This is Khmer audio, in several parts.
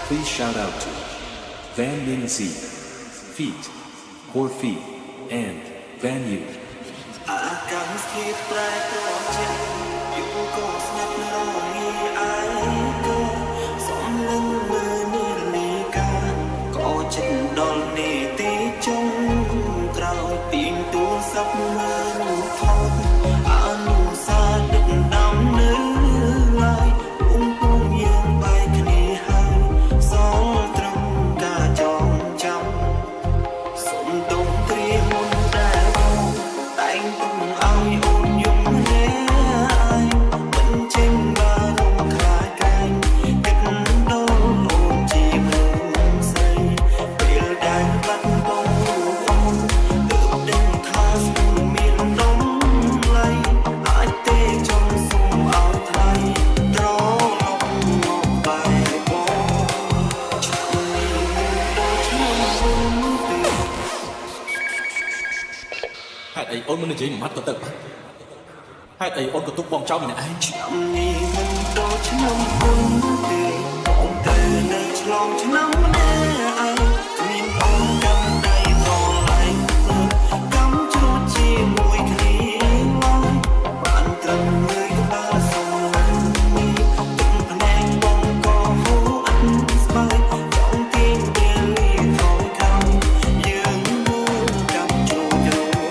Please shout out to Van Min Z, Feet, Poor Feet, and Van Yu. អាកាសធាតុប្រែប្រួលចិត្តយូរក៏ស្ងាត់រងាអាយក៏សំលឹងមើលនាឡិកាក៏ចិត្តដល់នេតិចុងក្រោយពីងទូរស័ព្ទមើលរូបថតអនុសាសន៍ដឹកដំនៅឡើយពុំពុំយើងបែកគ្នាហើយសល់ត្រឹមការចងចាំសុំដងគ្រាមុនដែលបងតែងទុំឲ្យអូនយំរែអាយមិនចេញបានរំខានកាយគិតដល់អូនជាមនុស្សស្រីពេលដែលបាត់បង់អូនទើបដឹងថាស្មមានដំឡៃអាចទេចង់សុំឲ្យថ្លៃត្រឡប់មកបែបបងឆ្នាំនេះដូចឆ្នាំមុនទេ ហេតុអីអូនមិននិយាយមួយម៉ាត់ក៏ទៅបាត់ហេតុអីអូនក៏ទុកបងចោលម្នាក់ឯង ឆ្នាំនេះមិនដូចឆ្នាំមុនទេបងទៅនៅឆ្លងឆ្នាំម្នាក់ឯងគ្មានអូនកាន់ដៃផងឯងកំជ្រោះជាមួយគ្នាឡើយបានត្រឹមលើក្បាលសុំនេះទឹកភ្នែកបងក៏ហូរអត់ស្បើយចង់ទាញពេលលាថយខំយើងមកចាំជួបយល់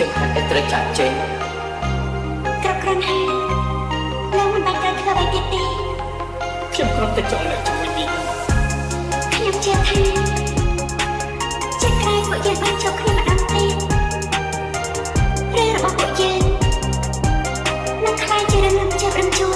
ចឹងហេតុអីត្រូវចាក់ចេញ គ្រប់គ្រាន់ហើយលោកមិនបាច់ត្រូវធ្វើអ្វីទៀតទេ ខ្ញុំគ្រាន់តែចង់នៅជាមួយមីង ខ្ញុំជឿថាចិត្តក្រោយពួកយើងបានជួបគ្នាម្ដងទៀតរឿងរបស់ពួកយើងនឹងក្លាយជារឿងរំជើបរំជួល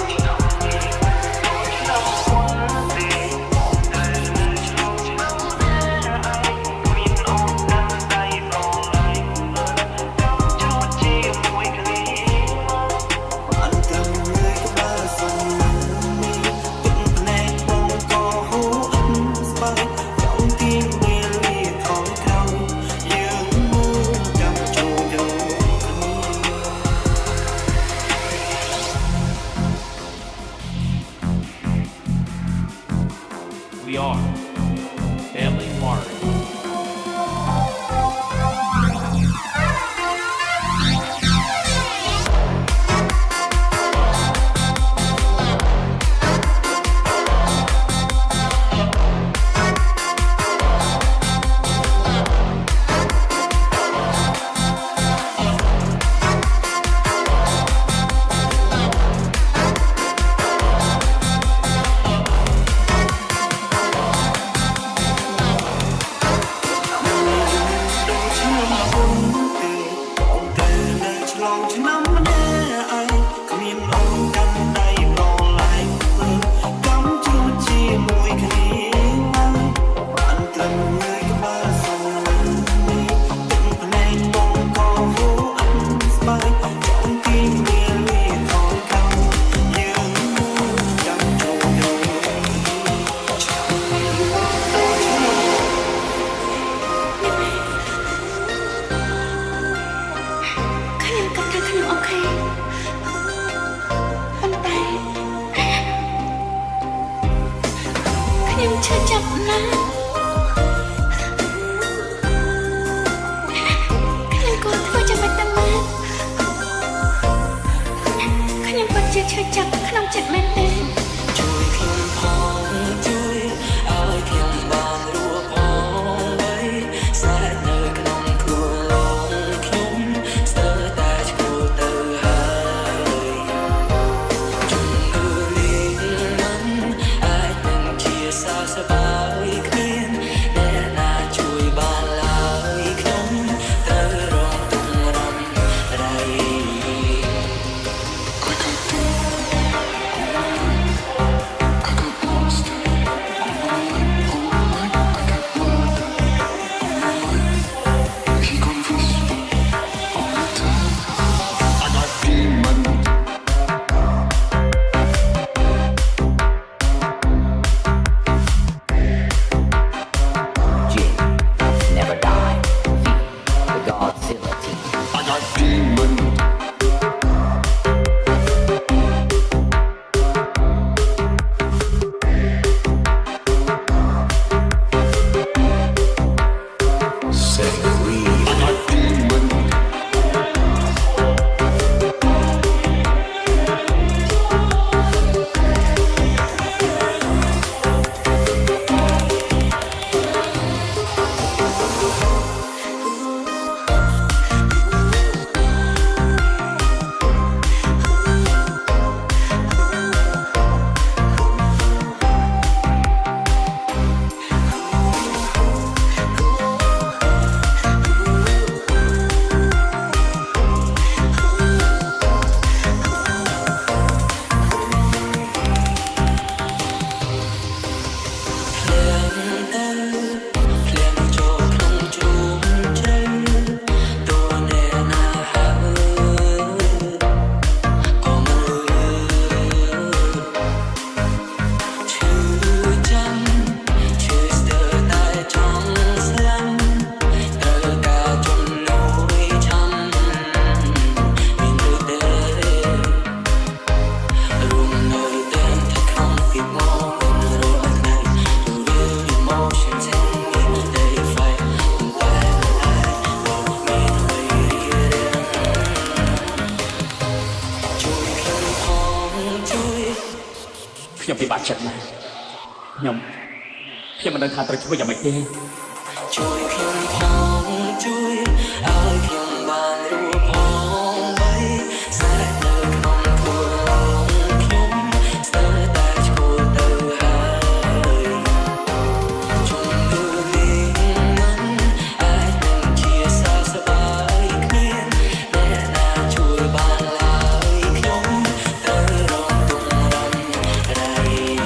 យើង ឈឺចាប់ណាស់ខ្ញុំក៏ធ្វើចាំមិនដឹងណាខ្ញុំពិតជាឈឺចាប់ក្នុងចិត្តមែនទេជួយខ្ញុំផងជួយឲ្យខ្ញុំបានរស់ផងໄວសែកនៅក្នុងខ្លួនឡងខ្ញុំស្ទើរតែឆ្កួតទៅហើយជំងឺនេះមិនអាចនឹងជាសះស្បើយគ្មានអ្នកណាជួយបានឡើយខ្ញុំត្រូវរងទុក្ខរំរាយខ្ញុំពិបាកចិត្តណាស់ខ្ញុំមិនដឹងថាត្រូវធ្វើយ៉ាងម៉េចទេជួយខ្ញុំផងជួយឲ្យខ្ញុំបានរស់ផងໄວសែកនៅក្នុងខ្លួនឡងខ្ញុំស្ទើរតែឆ្កួតទៅហើយជំងឺនេះមិនអាចនឹងជាសះស្បើយគ្មានអ្នកណាជួយបានឡើយខ្ញុំត្រូវរងទុក្ខរំរាយ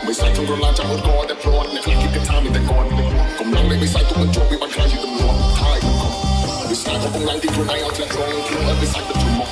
ไม่ใส่ทั้งโบราณจากคนก่อนแต่พลอนเนี่ยคลาคิดกันท่ามีแต่ก่อนกำลังเลยไม่ใส่ทุกคนโจมมีวันคลายอยู่ตำรวจท้ายมันก่อนวิสาของกำลังที่คนไหนเอาทีละตรงเพื่อไม่ใส่เป็นจุดหมอก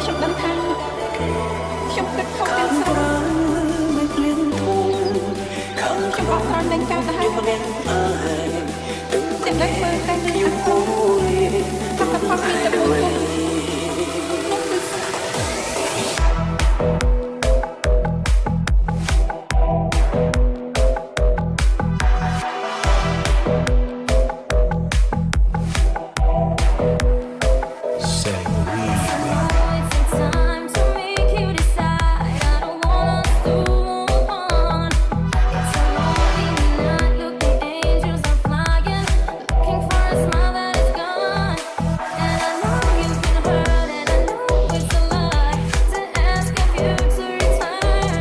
ខ្ញុំដឹងថាខ្ញុំគិតខុស ខា ទាំង ង ស្រុ ក្រៅ ង មិនភ្លៀងធំខាង ខ្ញុំ ក្នុង អត់បាននឹងការទៅហើយ យំអ្នកអើយទឹក តែដឹងមើលតែនឹង យំហូរព្រមហើយដើម្បី Time to make you decide. I don't want us to move on. It's a lonely night. Look, the angels are flying, looking for a smile that is gone. And I know you've been hurt, and I know it's a lie to ask of you to return.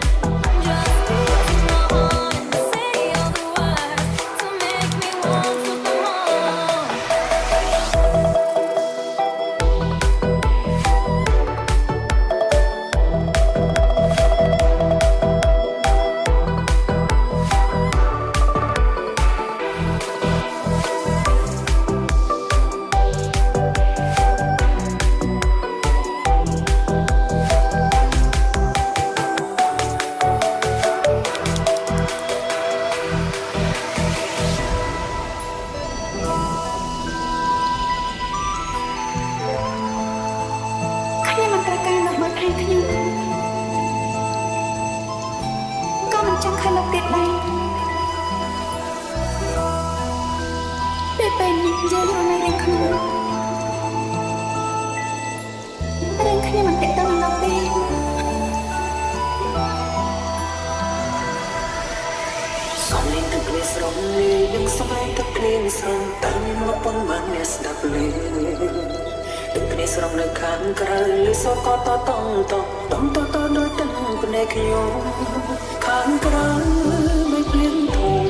Just speak to my heart and say all the words to make me want to come home. ខ្ញុំមិនត្រូវការលោកមើលថែខ្ញុំក៏មិនចង់ឃើញលោកទៀតដែរពេលនេះយើងរស់នៅរៀងខ្លួនរឿងខ្ញុំមិនទាក់ទងនឹងលោកទេ សំលេងទឹកភ្លៀងស្រងលេងនឹងសំលេងទឹកភ្លៀងស្រងតាំងមកប៉ុន្មានអ្នកស្ដាប់លេងទឹកភ្លៀងស្រងនៅខាងក្រៅលឺសកតតងតងតដូចទឹកភ្នែកខ្ញុំខាងក្រៅមិនភ្លៀងធំ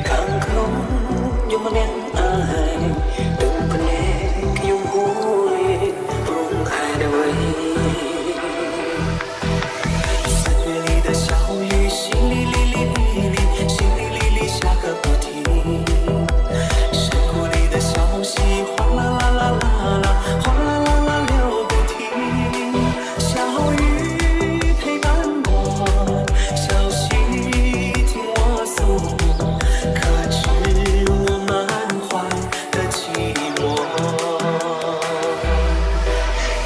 ខាងក្នុងយំម្នាក់អើយទឹកភ្នែកខ្ញុំហូរព្រមហើយដើម្បី 三月里的小雨，淅沥沥沥沥沥，淅沥沥沥下个不停。山谷里的小溪，哗啦啦啦啦啦，哗啦啦啦流不停。小雨陪伴我，小溪听我诉，可知我满怀的寂寞。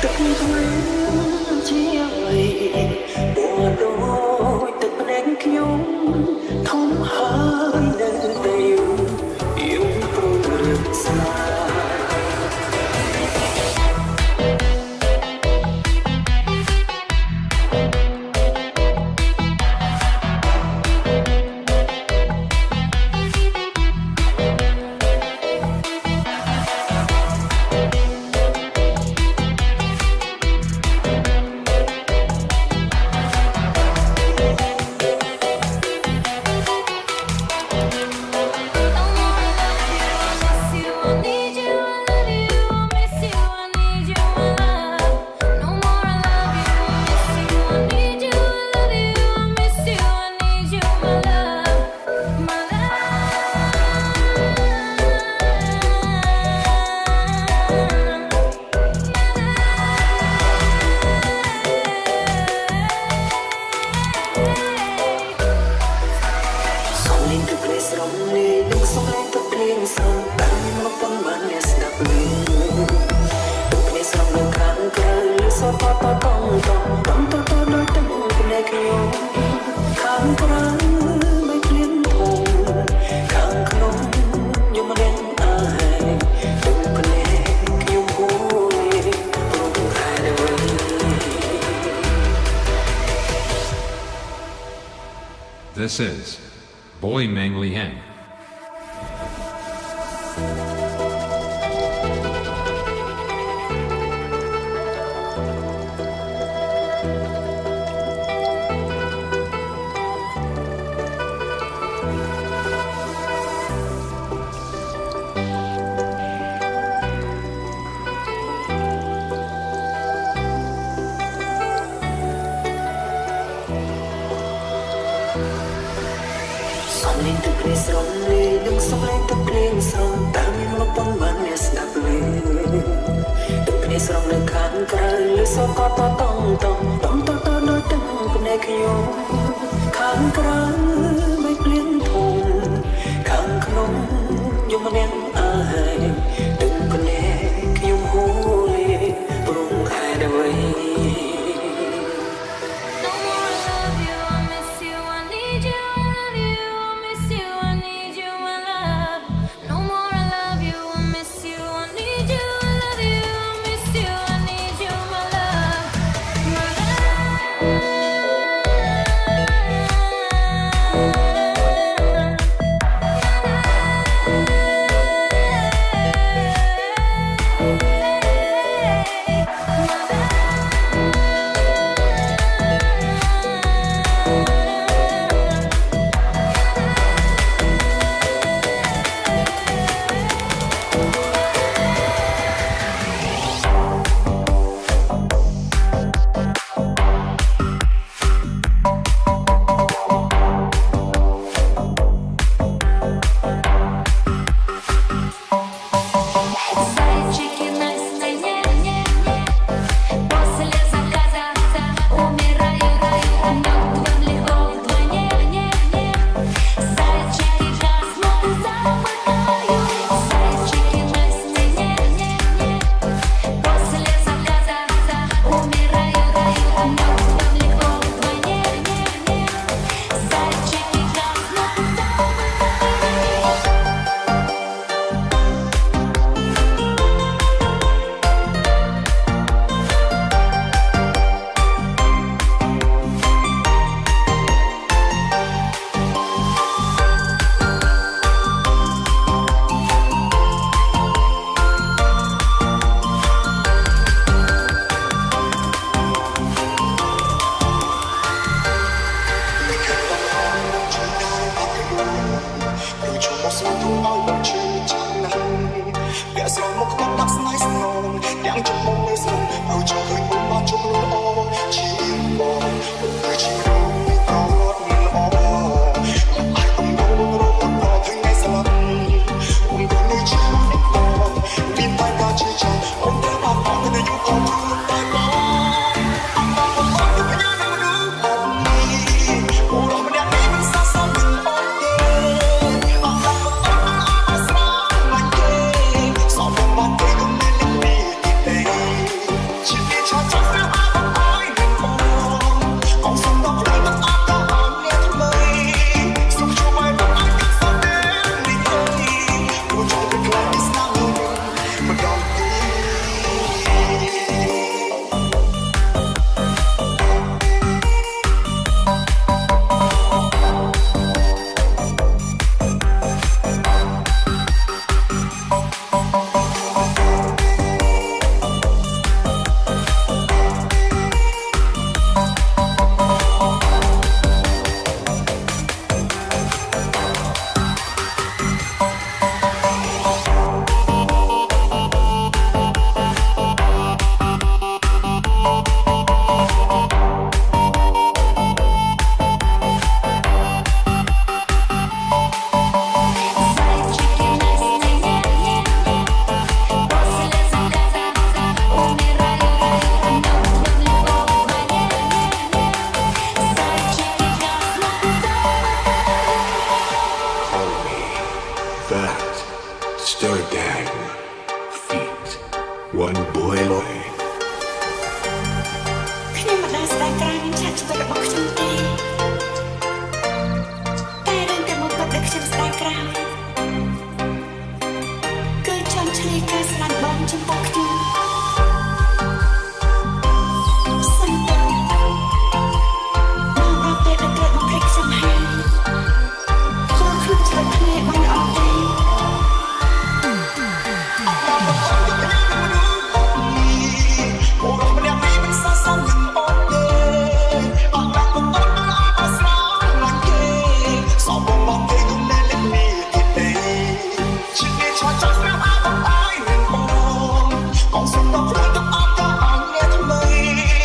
ទឹកភ្លៀងជាអ្វីបួដូចទឹកភ្នែកខ្ញុំធំហើយនៅតែយំព្រមរឹកស្នា សំលេងទឹកភ្លៀងស្រងលេងនឹងសំលេងទឹកភ្លៀងស្រងតាំងមកប៉ុន្មានអ្នកស្ដាប់លេងទឹកភ្លៀងស្រងនៅខាងក្រៅលឺសកតតងតងដូចទឹកភ្នែកខ្ញុំខាងក្រៅមិនភ្លៀងធំខាងក្នុងយំម្នាក់អើយទឹកភ្នែកខ្ញុំហូរព្រមហើយដើម្បី This is Boy Mang Liang. Som lên từ plei srom le, đừng som lên từ plei srom, ta mi mo pon man yes na plei. Từ plei ស្រងនៅខាងក្រៅលឺសកតតងតងតងតតដោយទឹកភ្នែកខ្ញុំខាងក្រៅមិនភ្លៀងធំខាងក្នុងយំម្នាក់អើយទឹកភ្នែកខ្ញុំហួយព្រមហេតុអ្វី No more I love you, I miss you, I need you, I love you, I miss you, I need you, my love. No more I love you, I miss you, I need you, I love you, I miss you, I need you, my love. My Зайчики на стене, после заказа умираю, мертвым легко вдвойне. Зайчики гаснут, замыкаю, зайчики на стене, после заказа умираю, мертвым легко вдвойне. Зайчики гаснут, замыкаю. Зайчики на стене, после заказа умираю, мертвым легко вдвойне. Зайчики гаснут, That stir gang feet one boy ខ្ញុំមិនដែលស្ដាយក្រៅនឹងឆាកជីវិតរបស់ខ្ញុំទេតែរឿងតែមកពិតដែលខ្ញុំស្ដាយក្រៅគឺចង់ឆ្លៀតការស្លាញ់បងចំពោះខ្ញុំសិនទៅបងរាប់ពេលដែលត្រូវមកព្រៃខ្ញុំហើយចូលខ្ញុំឆ្លៀតគ្នាបានអត់ទេ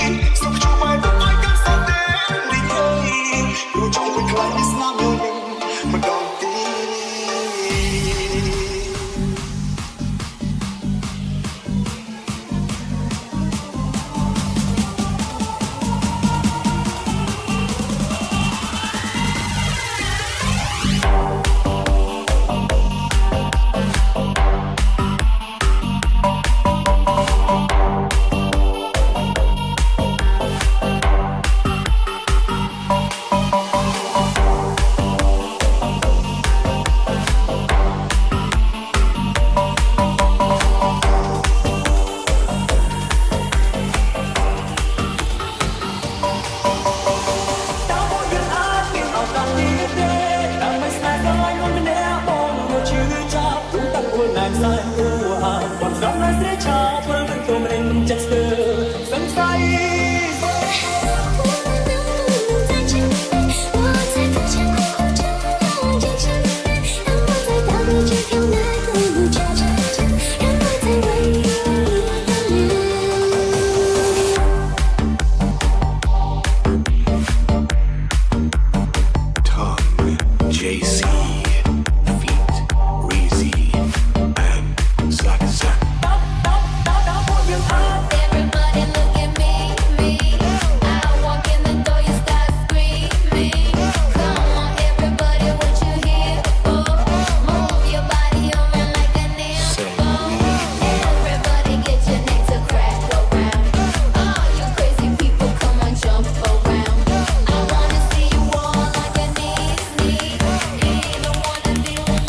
Hãy subscribe cho kênh Ghiền Mì Gõ Để không bỏ lỡ សាយអូអាបនស្រស់ណាស់ស្រីឆាព្រមនឹងទុំរិញចិត្តស្ទើសង្ស័យ在这里，我在风前苦苦等我渐渐明白，让我在大地这条来的路悄悄讲，让我在为你等恋。Tongue, JC, Feet, Reezy, and Zack Zack. Everybody look at me. I walk in the door, you start screaming. Come on, everybody, what you here for? Move your body around like a nympho. Everybody get your neck to crack around. All you crazy people, come on, jump around. I wanna see you all like a knees. Don't wanna be with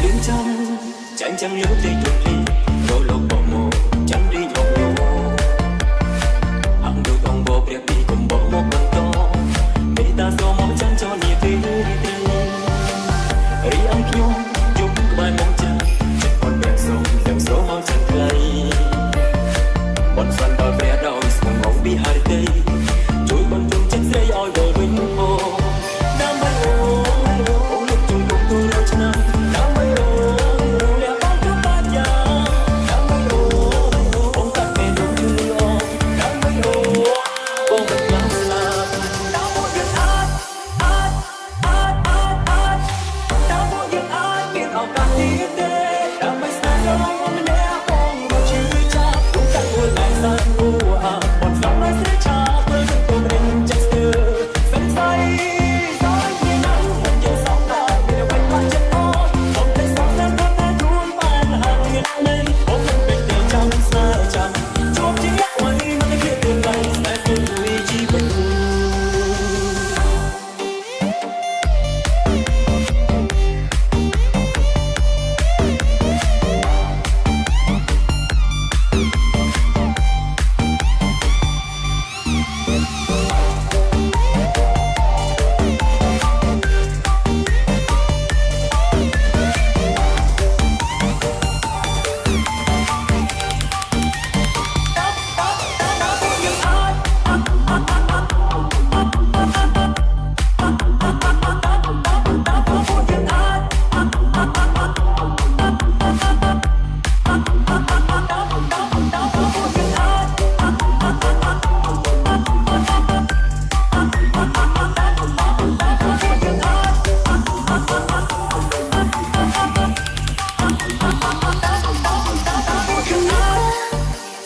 liên trăm chẳng chẳng nhớ đây thuộc ly rồi lộc bỏ mồ chẳng đi nhọc nhô hàng đôi con bò bẹt đi cùng bỏ một con to để ta do mong chẳng cho nhịp đi ri ăn kiêu chung bài mong cha chết con bẹt số mau chẳng cây bọn fan đòi vé đau sương mong bị hai tây chui con chung chết dây oi đời vinh vô đam bay ô lúc chung cùng tôi đâu chân đam bay ô lẽ bóng cứ bát nhà đam bay ô bóng tắt về đâu chưa đam bay ô bóng bật nhau là đam một việc át đam một việc át biết học cả tiếng đê đam bay xa đâu không lẽ bóng đâu chưa chắc cũng tắt ngồi lại xa ô à bọn sóng nói sẽ cha với những tôi mình chắc xưa sân say gió như nắng một chiều sóng ta đều quanh qua chân tôi không thấy sóng sẽ có ta tuôn bàn hàng thiên lên ôm mình bên để trong xa chẳng chốt chỉ nhắc ngoài mà cái kia tương lai sẽ không vui chỉ vẫn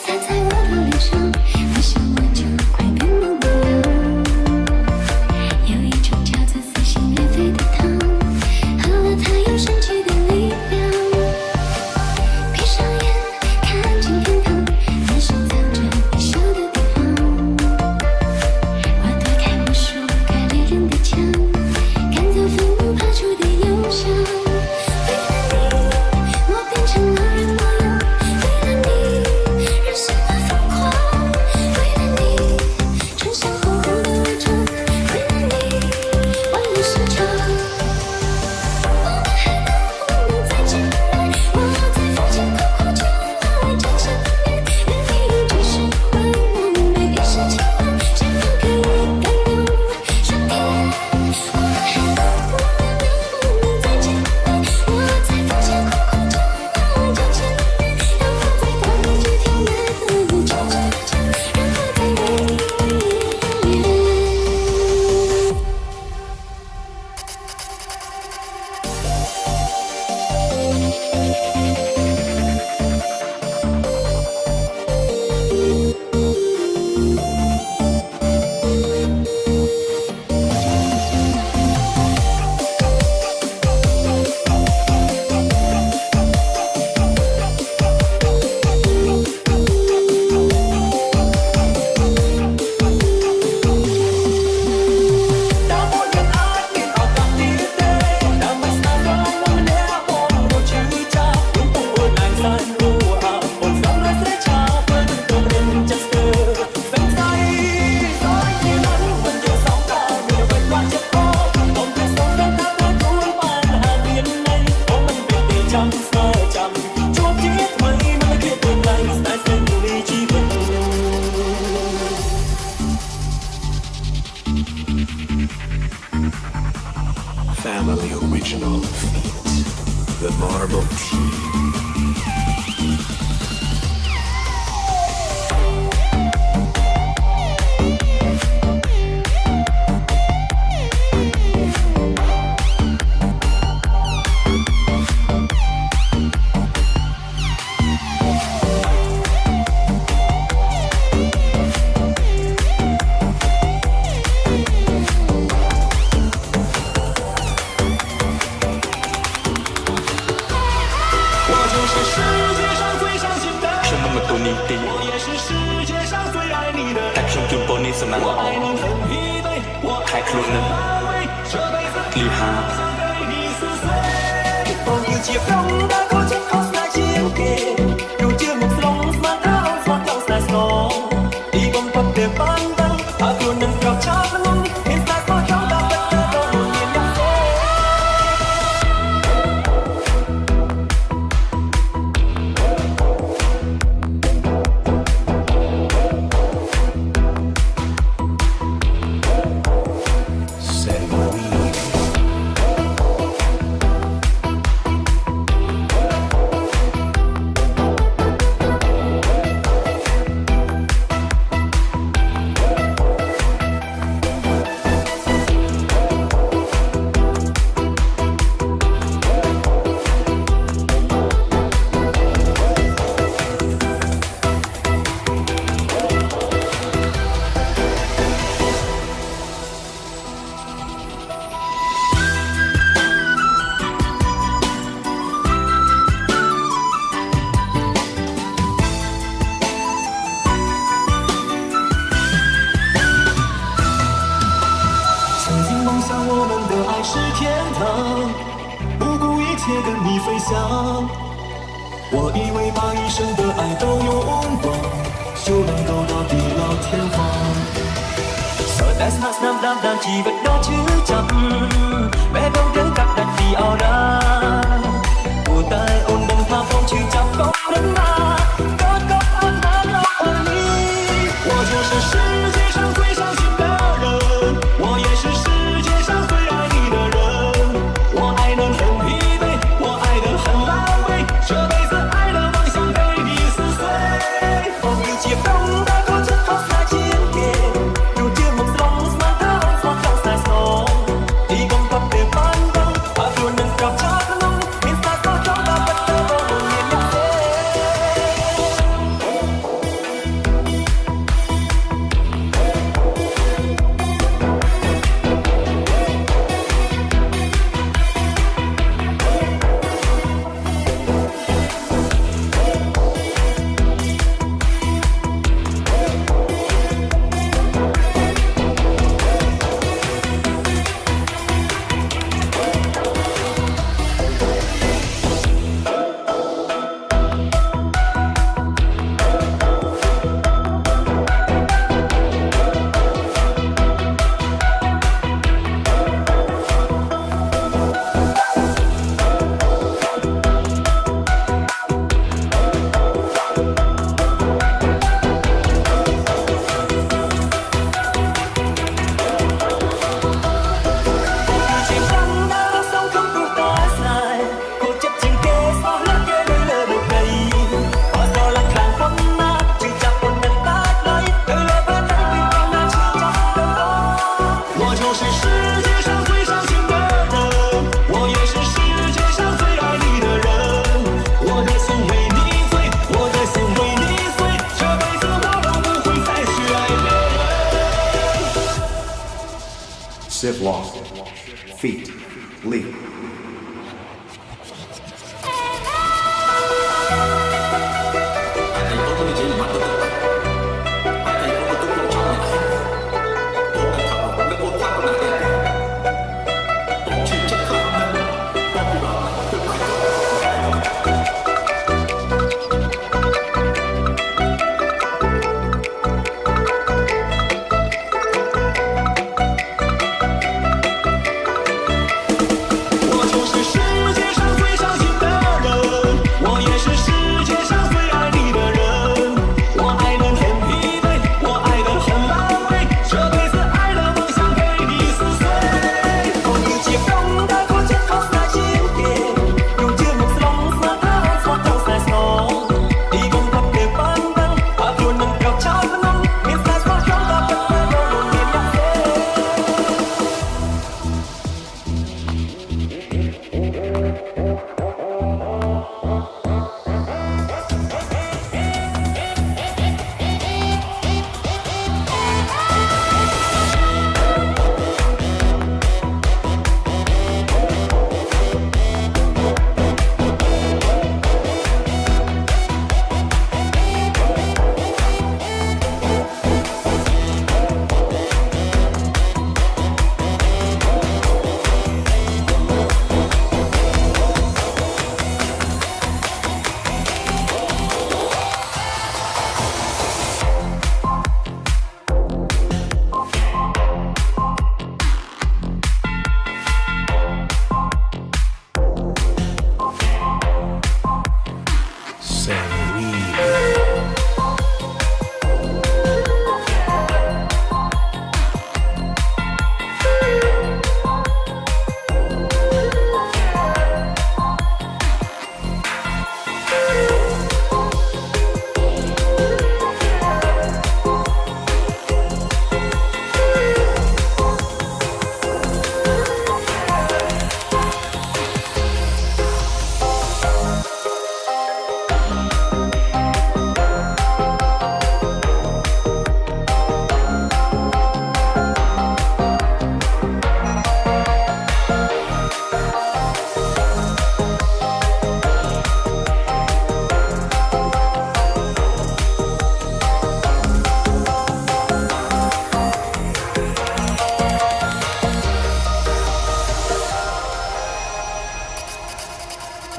洒在我的脸上，我想我就快变得无聊。有一种叫做撕心裂肺的糖，喝了它有神奇的力量。闭上眼，看见天堂，那是藏着你笑的地方。我推开无数个猎人的枪，赶走愤怒爬出的忧伤。为了你，我变成了人模样。为了你，任性的疯狂。为了你，穿上厚厚的伪装。为了你，忘了时长。我们还能不能再见面？我在风前苦苦等爱渐渐明灭。愿你只是温暖，每一世情怀，这样可以感动上天。我们还能不能再见面？我在风前苦苦等爱渐渐明灭。让我在大地这条来的路悄悄讲，让我在为你等恋。The Marble Team.ខ្ញុំមិនមកទូនេះទេតែខ្ញុំជូនពរនេះសំណាងល្អខែខ្លួននឹងលីហាបងគឺជាប្រុងដែលក៏ចិត្តខុសស្នេហ៍ជាងគេយូរជាមកស្លងស្មានថាអូនស្មត់ចង់ស្នេហ៍ស្នងទីបំផុតតែបានដឹងថាខ្លួននឹងប្រកឆាប់នឹងមានតែក៏ចង់ដល់តែដល់មានយ៉ាងទេ Setting weed. 曾经梦想我们的爱是天堂，不顾一切跟你飞翔。我以为把一生的爱都用光，就能够到地老天荒。 sợ đãស្នាប់ស្នាមដាំដើមជីវិតដ៏ឈឺចាប់បែបបងទាំងកាប់ដាច់ពីអរ៉ាព្រោះតែអូនដឹងថាបងឈឺចាប់ក៏មិនណាក៏អត់បានរកអូននេះ 我就是世界上最伤心的人，我也是世界上最爱你的人。我爱得很疲惫，我爱得很狼狈，这辈子爱的梦想被你撕碎。 បងគឺជាប្រុងដែលក៏ចិត្តខុសស្នេហ៍ជាងគេយូរជាមកស្លងស្មានថាអូនស្មត់ចង់ស្នេហ៍ស្នងទីបំផុតតែបានដឹងថាខ្លួននឹងប្រកឆាប់នឹងមានតែក៏ចង់ដល់តែបងមានយ៉ាងទេ 我就是世界上最伤心的人，我也是世界上最爱你的人。我的心为你醉，我的心为你碎，这辈子我都不会再去爱别人。 Siv Long. Feet. Lee.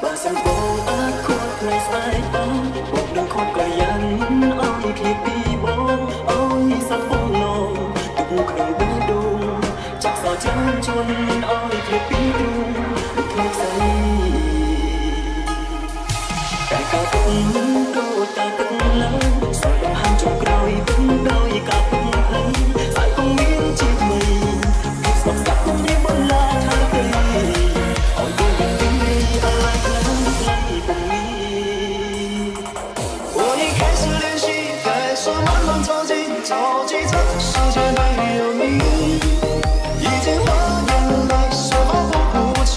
បើសិនបងអាចខួតថ្ងៃស្អែកបងបងនឹងខត់ក៏យ៉ាងអើយឃ្លីពីបងអើយសាប់បងនងទុកក្នុងបេះដូងចាក់សោចាំជន់អើយឃ្លីពីទ្រូងក្នុងស្អីតែក៏ទុកដូចតែទឹកឡើងសល់ដង្ហើមចុងក្រោយទុកដោយការពុំហើយហើយគង់មានជាថ្មីស្បស្កាត់គុំរៀបបន្លាថាទៅអរគុណវិញអរឡាយខ្លាំងខ្លាំងពុំមាន我已开始练习，该说慢慢着急，着急这世界没有你，已经和眼泪说好不哭泣。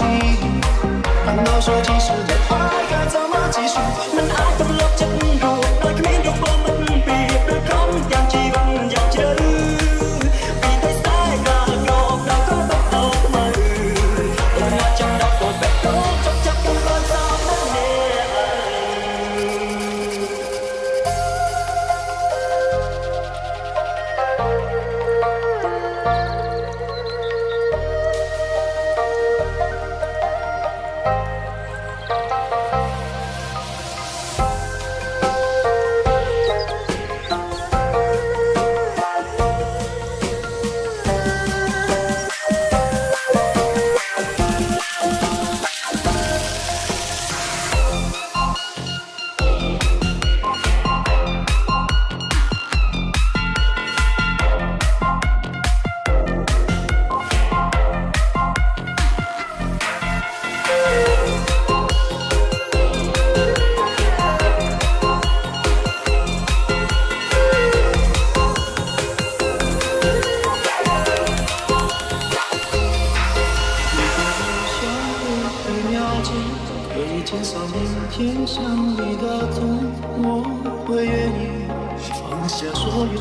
难道说即使的爱该怎么继续？ មិនអាចទម្លាប់ចិត្តរួចដោយគ្មានរូបមិនពីដូចខំយ៉ាងជីវិតយ៉ាងជ្រៅពីតែស្ដាយក៏យកដល់ក៏បត់ទៅមើលដល់ណាចាំដល់ទៅបែកទៅចាប់ទៅបានតាមនេះ可以减少每天想你的痛，我会愿意放下所有，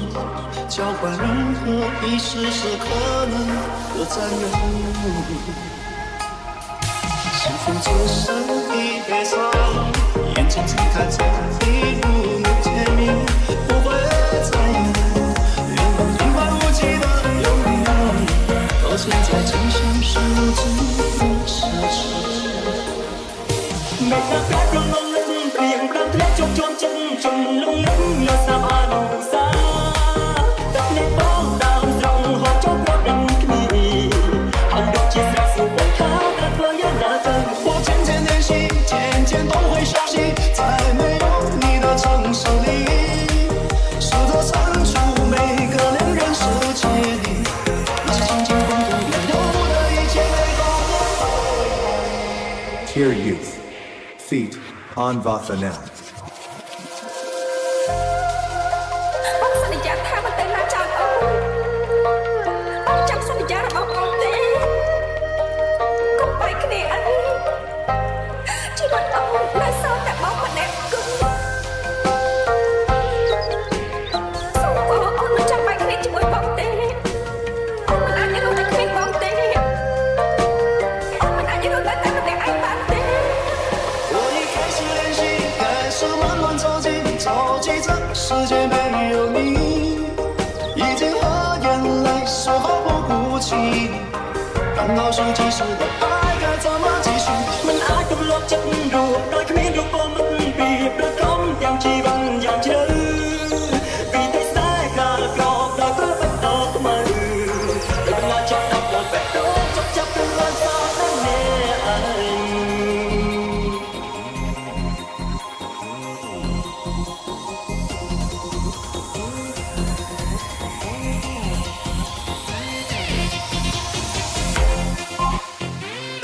交换任何一时时可能的占有。幸福只剩一杯茶，眼前只看着一幕幕甜蜜，不会再有原本平凡无奇的拥有，到现在真相是无知的奢侈。 មេតាប្រាក់ក្នុងលឹងព្រៀងតាមធ្លាក់ជោគជុំចិត្តជន់លងនឹងយកសាប់អនុសាទឹកនេះបងដើមស្រងហូរចូលប្រដឹងគ្នាហើយដូចជាស្រះសួរបងថាតើធ្វើយ៉ាងណាទៅ我渐渐练习，渐渐都会熟悉，在没有你的城市里，试着删除每个两人世界里那些曾经共同拥有的一切美好。Tear Youth. Feet on Vathanel. បងសន្យាថាមិនទៅណាចោលអូនបងចាំសន្យារបស់បងទេកុំបែកគ្នាអីជីវិតអូននៅសល់តែបងម្នាក់គត់សូមបងអូនមិនចាំបែកគ្នាជាមួយបងទេអូនមិនអាចរស់នៅគ្មានបងទេអូនមិនអាចរស់នៅតែម្នាក់ឯងបានទេ我已开始练习，开始慢慢着急，着急这世界没有你，已经和眼泪说好不哭泣。难道说即使的爱该怎么继续？ មិនអាចទម្លាប់ចិត្តរួចដោយគ្មានរូបមិនពីដូចខំយ៉ាងជីវិតយ៉ាងជ្រៅពីតែស្ដាយក៏យកដល់ក៏បត់ទៅមើលដល់ណាចាំដល់ទៅបែកទៅចាប់ទៅបានតាមនេះអើយ 我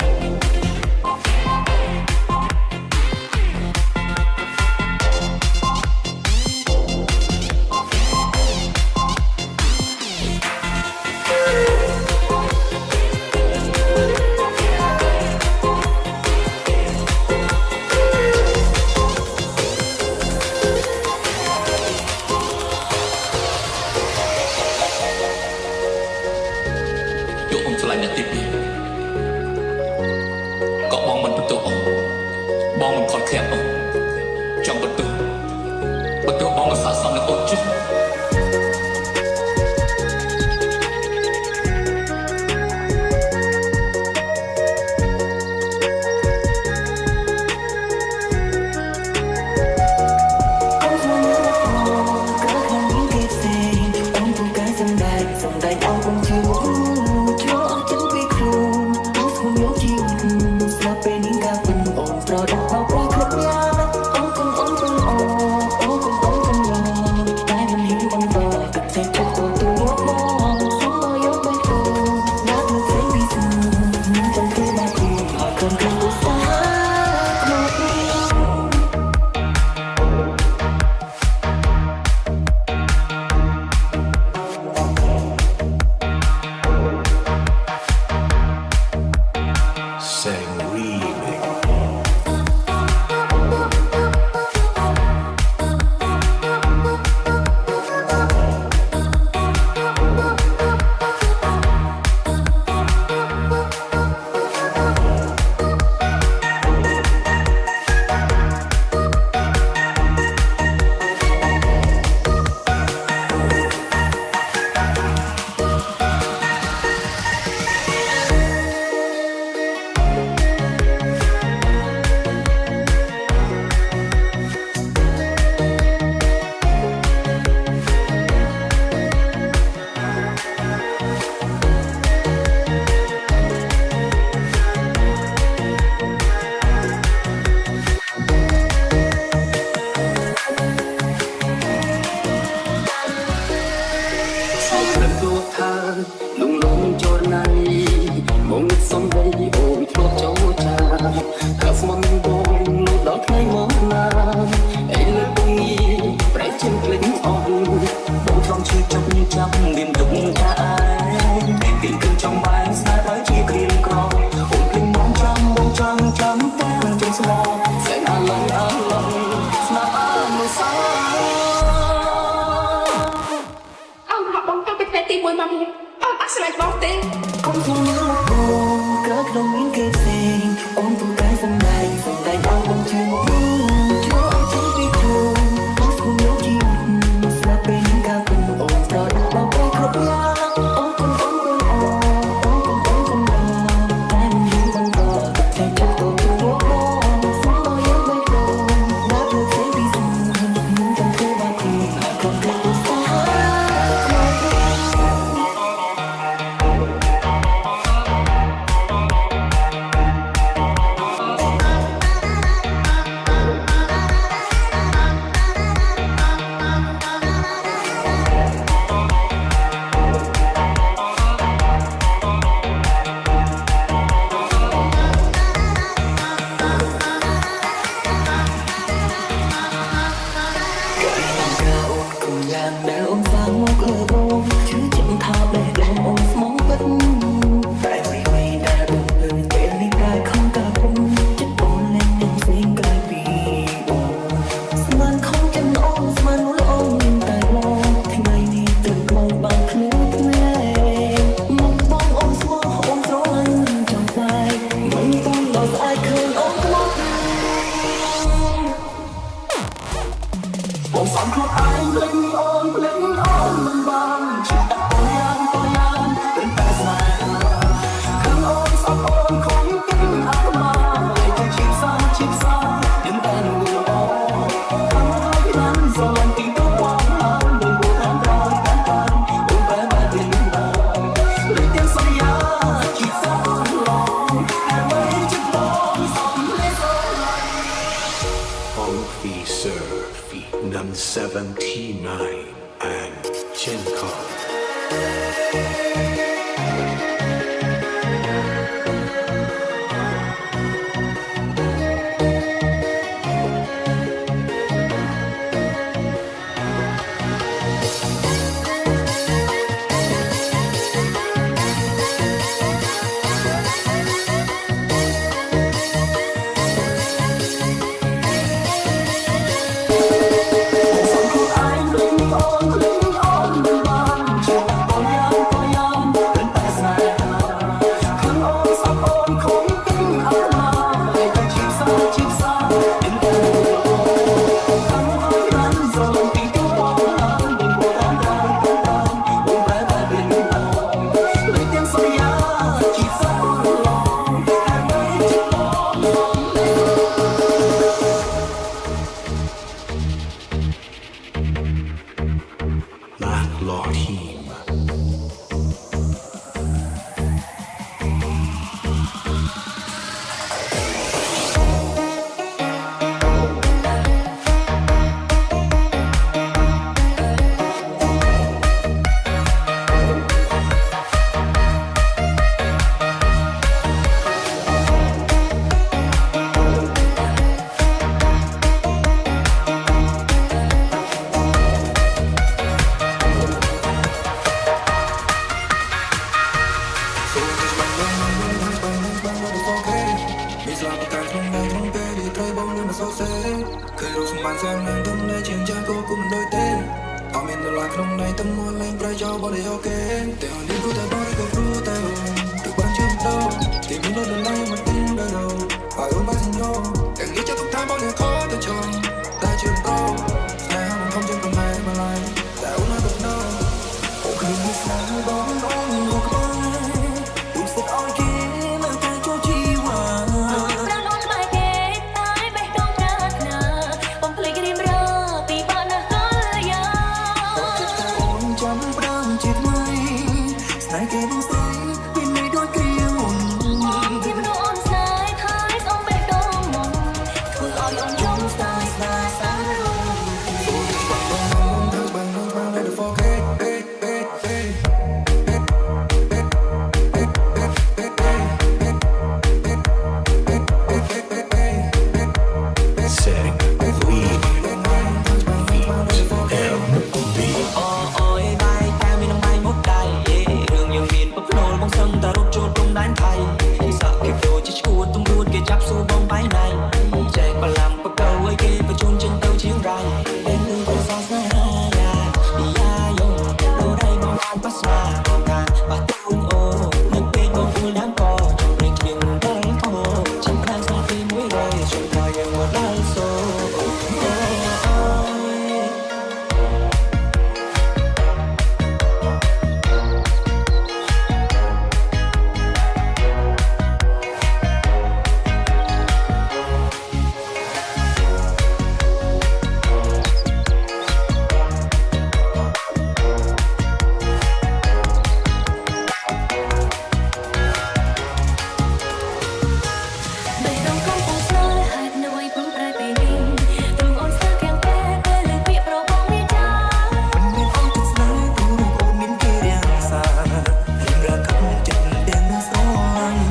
ប្រដៅប្រគ្រប់យ៉ាងអូនអូនអូនអូអូនអូនអូនតែមិនហ៊ានបន្តទឹកใจជប់ទៅមកមកសូមយកបេះដូងណាត់នឹងព្រៃពីស្ងមិនចង់ទៅបាត់ខ្លួនអត់ខ្លួនខ្លួនស្អាតមក Sang Remix. lần đua tha lung lung cho này mong sông đây ôi thốt cháu cha thà mong bông lúc đó thấy mong nam ấy là bông nghi phải trên lính on bông trong chưa trong như trong đêm đụng ta ai tình cơn trong bài xa tới chỉ riêng con ôm linh mong trong tan trong gió sẽ là lòng snap mưa xa ទី1មកនេះអូនអត់ស្រឡាញ់បងទេ កុំធ្វើមកបងក្រៅក្នុងមានគេផ្សេងអូនទូតែសំដែងឲ្យបងជឿមកជួយឲ្យជឿពីខ្លួនបងស្គាល់យកជីវិតស្លាប់ពេលកាលគុំអូនប្រដៅបងគ្រប់យ៉ាងអូនគុំអូនគុំអូនគុំអូនគុំតែមិនយល់បន្តតែជប់ទៅមកបងសូមយកបេះដូងណាត់លើផ្សេងពីស្ងមិនចង់ធ្វើបាបខ្លួនគ្រប់គ្រប់ស្អាត យ៉ាងដែលអូនសាងមកលើបងជឿជាក់ថាបេះដូងអូនស្មងពិតតែអ្វីដែលបងលើពេលនេះតែខំកាពុំចិត្តអូនលែងនឹងផ្សេងក្រៅពីបងស្មានខំចាំអូនស្មាននួលអូនមានតែបងថ្ងៃនេះទឹកមកបាំងភ្នែកភ្នែកមកបងអូនស្មោះអូនស្រឡាញ់ចង់តែមិនต้องដល់ស្អែកឃើញអូនមកបងសំខ្លួនឯងលេងអូនលេងអូនមិនបានជាតយ៉ាងតែតែស្នេហាខាងអូនស្អប់អូនคงគិតអាត្មាលេងជីផ្សាยังតែនួលអូខាងហើយបានស្រឡាញ់ទីទៅបងហើយមិនគួរតាមដល់តាមអូនបែបបែបនេះបងលេងទាំងសន្យាជីផ្សាអូនឡងតែមិនចិត្តបងសំលេងស្រឡាញ់ Officer Feet Num 79 and Chenkov. Hãy subscribe cho kênh Ghiền Mì Gõ để không bỏ lỡ រូបសម្បានសាននឹងទំនេរជាងចាស់ក៏គុំមិនដូចទេអត់មានដុល្លារក្នុងដៃទំនួលលែងប្រយោជន៍បរិយោគទេតែអនេះគូតែបរិក៏ព្រោះតែទោះបានជឿដល់គេមានដុល្លារមកទិញដល់ហើយអូនបានសញ្ញោទាំងនេះจะទុកតាមបងអ្នកខកទៅចង់តែជឿដល់ស្នេហ៍មិនខំជឿប្រម៉ែមកឡើយតែអូនមកទៅដល់អូនគ្មានស្នេហ៍បងអូនមកក្បែរទូសិតអោយគេមកតែចូលជីវ៉ា ប្រាំអូនក្បែរគេតែបេះដូងប្រាថ្នាបំភ្លេចរៀមរពីបាត់ណាស់កាលយ៉ា អូនចាំប្រាំជាថ្មីស្នេហ៍គេនឹងស្អីពីនេះដូចគ្រាមុន ที่มันอ่อนสายท้ายส่งไปดมมองคืออ่อนยอมสายสายสาย Let it forget Setting lead VMB អូយបាយតែមានបាយមកដៃរឿងយើងមានប្រភ្នូលបងសឹងតែរត់ចូលព្រំដែនថៃសាក់គេចូលជាឈួតទំរួតគេចាប់សួរបងបៃណៃចែកបឡាំបកៅឲ្យគេបញ្ជូនចេញទៅជាងរៃពេលនឹងប្រសាស្នេហាយ៉ាយងដូរៃបងបានបាស្នាបងកាបាត់ទូនអូនឹងពេកបងអ៊ូលដាំកចង់រៀងជាងដល់ខោចាំបានស្នេហ៍ទីមួយរយជួយឲ្យយើងមកដល់សូ បេះដូងកំពុងស្នេហ៍ហេតុអ្វីព្រមប្រែពេលនេះទ្រង់អូនស្ទើរទាំងពេលពេលលើពាក្យប្របងវាចា មិនមានអត់ទឹកស្នេហ៍ទូរអូនមានគេរាំងសារៀងរាខំចិត្តទាំងនឹងស្រឡាញ់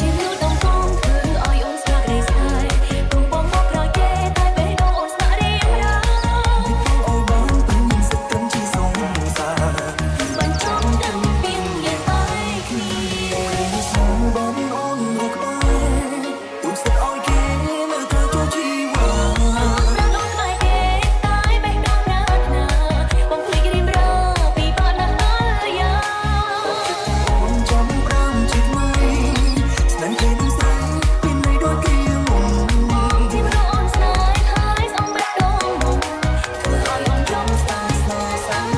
ជាមនុស្សដំកងធ្វើឲ្យអូនស្លាប់រីស្អាយព្រមបងមកក្រោយគេតែបេះដូងអូនស្នាក់រៀងរា អូនបានពេញសិតត្រឹមជាសងសា បញ្ចប់ដឹងពីយើងបែកគ្នា ស្នេហ៍បងអូនមកក្បែរទូសិតអោយគេមកត្រូវចូលជីវ៉ា ប្រាំអូនក្បែរគេតែបេះដូងប្រាថ្នាបំភ្លេចរៀមរពីបាត់ណាស់កាលយ៉ា អូនចាំប្រាំជាថ្មីស្នេហ៍គេនឹងស្អីពីនេះដូចគ្រាមុន ที่มันอ่อนสายท้ายส่งไปดมมองคืออ่อนยอมสายสายสาย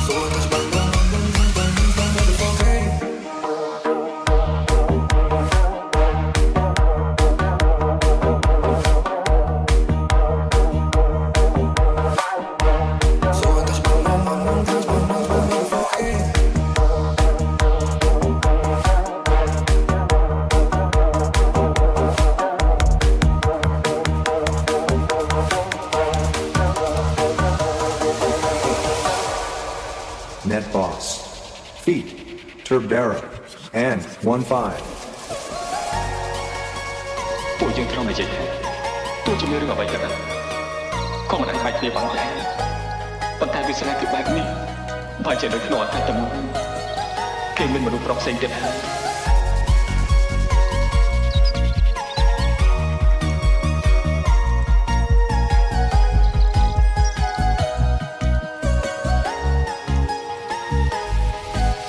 So let's bang bang bang bang bang let it forget So let's bang bang bang bang let it forget Net Boss. Feat. Turbera. And 1-5. ពួកយើងត្រូវនិយាយថាទោះជាមានរឿងអ្វីក៏ដោយក៏មិនអាចខ្លាចគ្នាបានដែរប៉ុន្តែវាស្នេហ៍គឺបែបនេះបើជានៅក្នុងអត្តតមុខគេមានមនុស្សប្រុសផ្សេងទៀតហើយ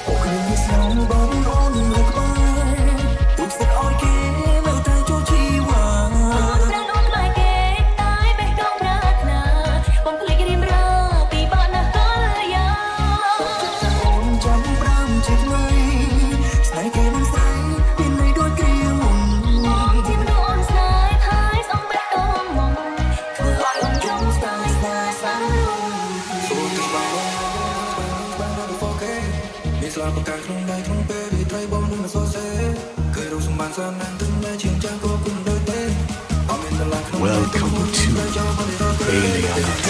អូនគ្មានស្នេហ៍បងអូនមកក្បែរទូសិតអោយគេមកត្រូវចូលជីវ៉ា ប្រាំអូនក្បែរគេតែបេះដូងប្រាថ្នាបំភ្លេចរៀមរពីបាត់ណាស់កាលយ៉ា អូនចាំប្រាំជាថ្មីស្នេហ៍គេនឹងស្អីពីនេះដូចគ្រាមុន ที่มันอ่อนสายท้ายส่งไปดมมองคืออ่อนยอมสายสายสาย So let's bang bang bang bang let it forget មានស្លាប់ប្រកាសក្នុងដៃក្នុងពេលរីត្រីបងនឹងសរសេរគឺរូបសម្បានសាននឹងទំនេរជាងចាស់ក៏គុំដូចទេអត់មានដុល្លារក្នុង Welcome to Alien.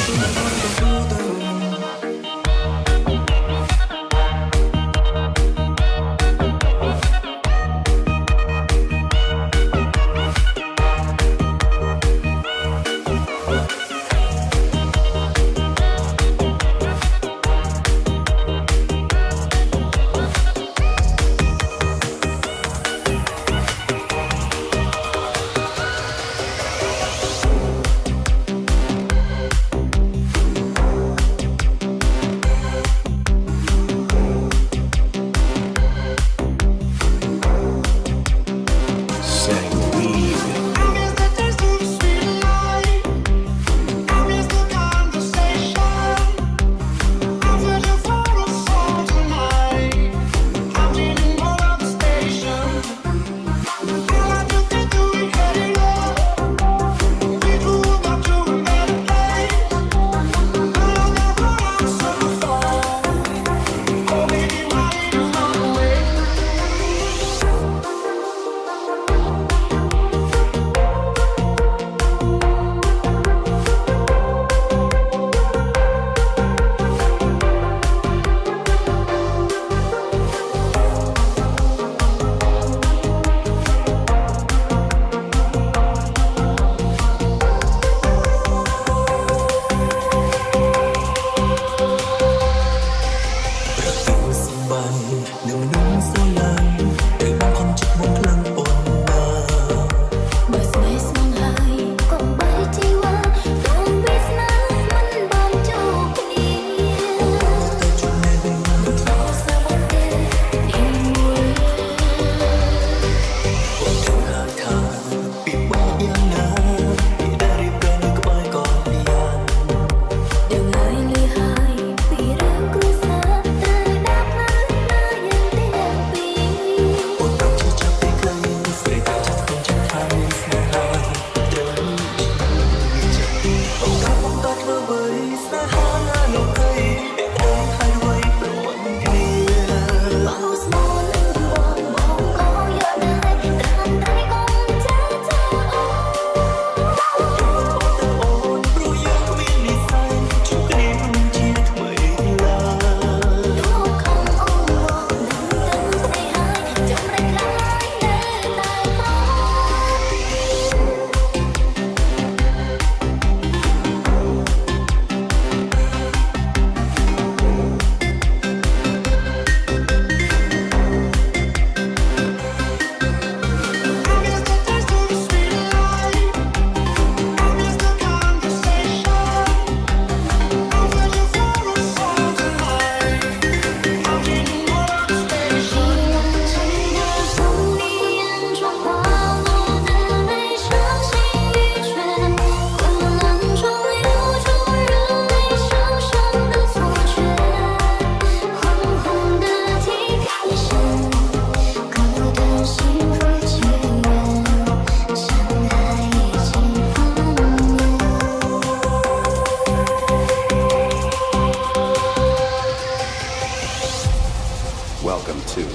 to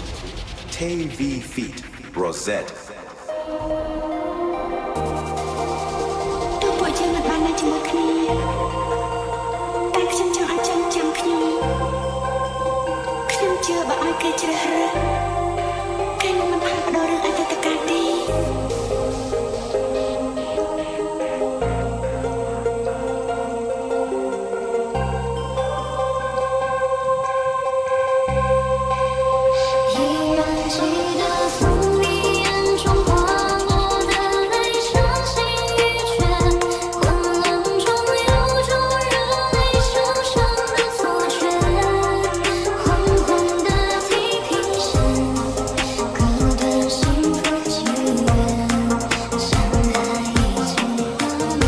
Tay V Feet Rosette. ទោះពួកយើងមិនបាននៅជាមួយគ្នាតែខ្ញុំចង់ឲ្យចាំខ្ញុំជឿបើឲ្យគេជ្រើសរើសគេនឹងមិនផ្លាស់ប្ដូររឿងអតីតកាលទេ 依然记得从你眼中滑落的泪，伤心欲绝，混乱中有种热泪受伤的错觉，昏昏的地平线，隔断幸福起源，相爱已经多年。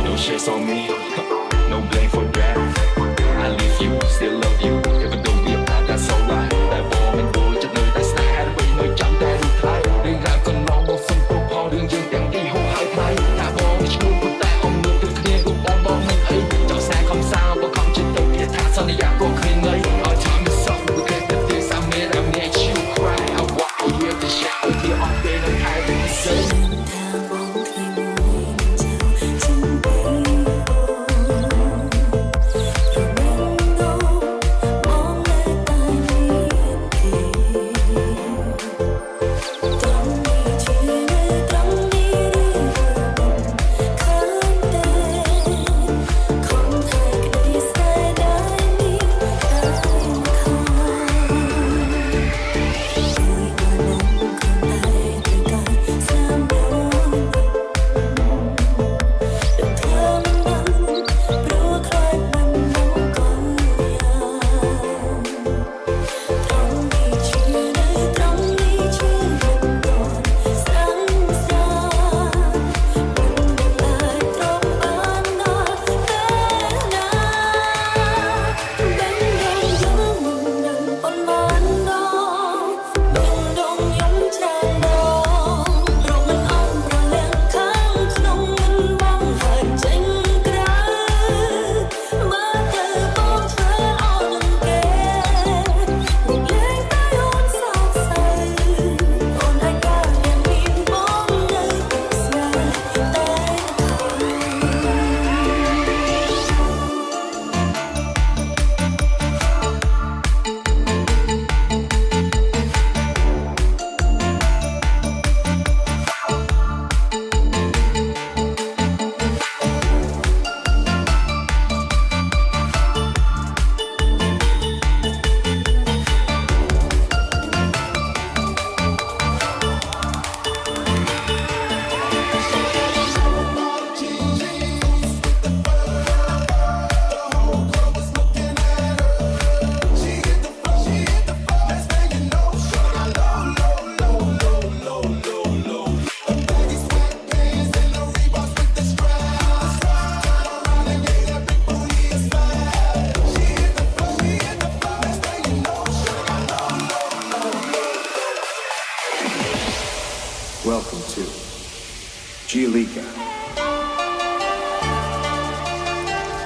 No shades on me, no blame for that. I leave you, still love you. Even though we apart, that's alright. តែបងមិនគួរចិត្តនៅតែស្នេហ៍ដើម្បីនៅចាំតែរូបថៃរឿងរ៉ាវកន្លងមកសុំទោសផងរឿងយើងទាំងពីរហូរហើយថ្លៃថាបងនេះឈ្មោះប៉ុន្តែអំនួតគឺគ្នារូបបងមិនអីចង់ស្នេហ៍ខំសាបងខំចិត្តទៅវាថាសន្យាក៏គ្មានន័យ All time is so we get the things I made I made you cry I walk you to shout the all day no time to say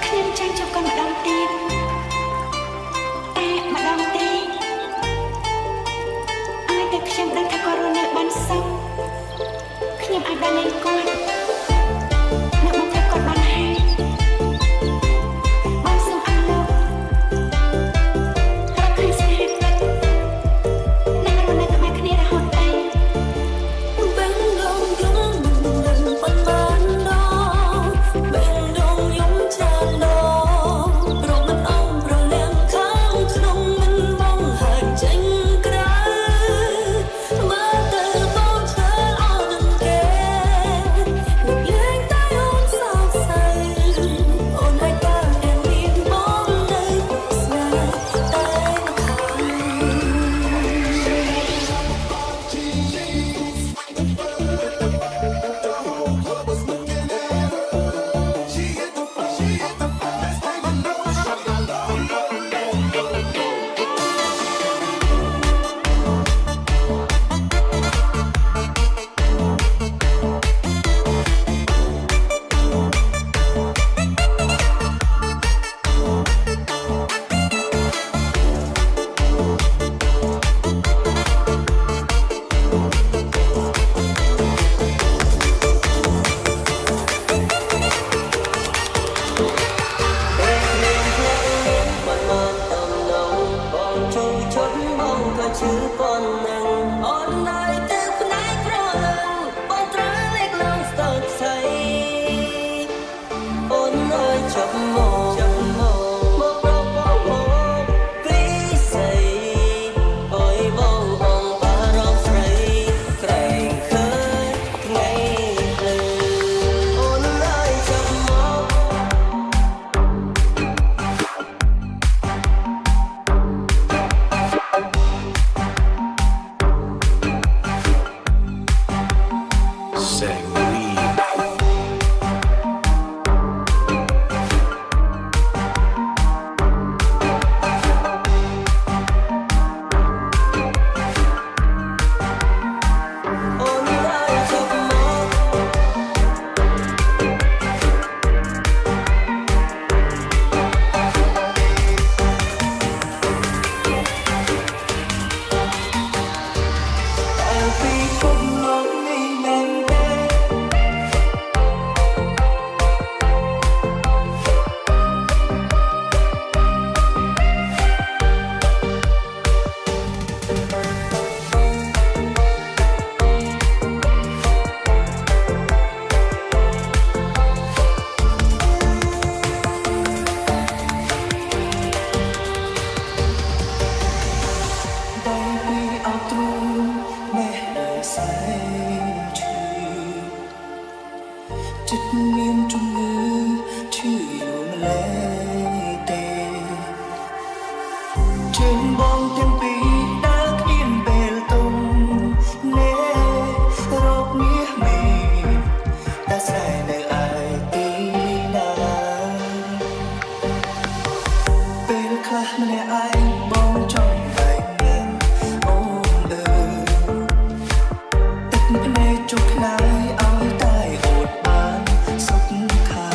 ខ្ញុំចាញ់ជួបគាត់ម្ដងទៀតតែម្ដងទេឲ្យតែខ្ញុំដឹងថាគាត់រស់នៅបានសុខខ្ញុំអាចបានលេងគាត់នៅមកថាគាត់បានហើយបងសូមអរលោកហើយឃើញស្នេហ៍ពិតនឹងរស់នៅក្បែរគ្នារហូតទៅ Bên lòng những lần phần ban ខ្លះម្នាក់ឯងបងចង់តែងមែនអូនអើយទឹកភ្នែកជុកខ្នើយឲ្យតែអូនបានសុខខា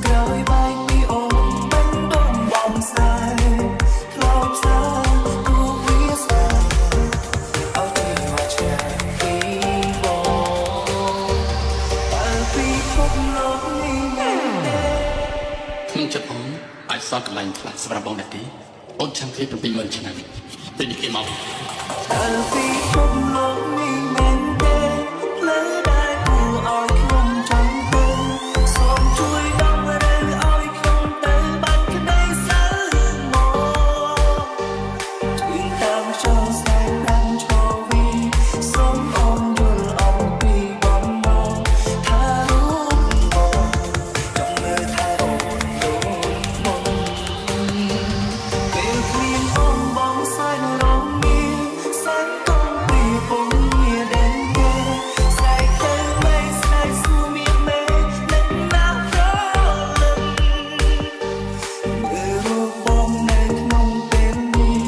ក្រោយបែកពីអូនមិនដំបំសាយខ្លោចសាគូវាស្អាតឲ្យទៅមកឆ្ងាយពីបងតែពីភពលោកនេះមែនទេ ក្នុងចិត្តអូនអាចសល់កន្លែងខ្លះសម្រាប់បងដែរទេអូនចាំគ្នា70000ឆ្នាំពេលនេះគេមក តែពីភពលោកនេះមែនទេផ្លូវដែលគួរឲ្យខ្ញុំចង់ទៅសូមជួយដំរើឲ្យខ្ញុំទៅបាត់ក្តីសៅមកជួយតាមចូលស្នេហ៍ប្រាំឈរវីសូមអូនយល់អំពីបំណងថារូបបងចង់មើលថែអូនដូចមុនពេលគ្មានអូនបងសែនរងងាសែនគង់ពីពងងារដែលគេស្អែកទៅไม่ស្អែកសួរមានមេនឹកណាស់ប្រលឹមមើលរូបបងនៅក្នុងពេលនេះ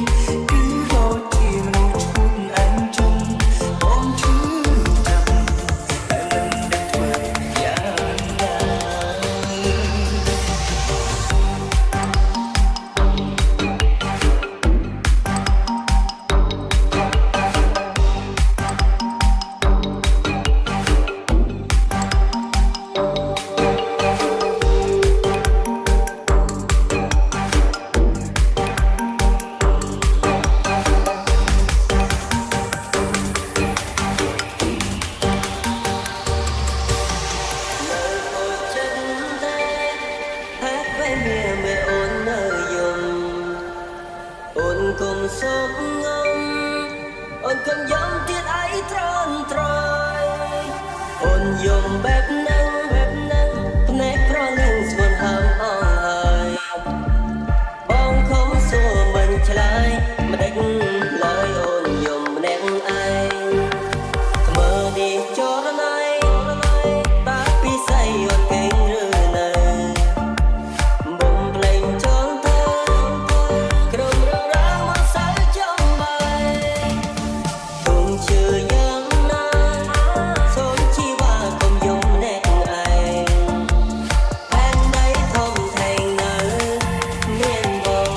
គឺដូចជាមនុស្សឈួតអញ្ចឹងបងឈឺចាប់តែមិនដឹងធ្វើយ៉ាងណា អូនកុំសុំងំអូនកុំយំទៀតអីត្រន់ត្រយអូនយំបែបហ្នឹងភ្នែកប្រលឹងស្វនហើមអងហើយបងខំសួរមិនឆ្លើយមិនដេចឡើយអូនយំម្នាក់ឯងថ្មើរនេះចរណៃតាពីស្អីអូនកេងឬនៅ បំភ្លេងចោលទៅក្រុមរឿងរ៉ាវមកសើចំបាយគង់ជឿយ៉ាងណាសូមជីវ៉ាកុំយំម្នាក់ឯងផែនដីធំធេងនៅមានបង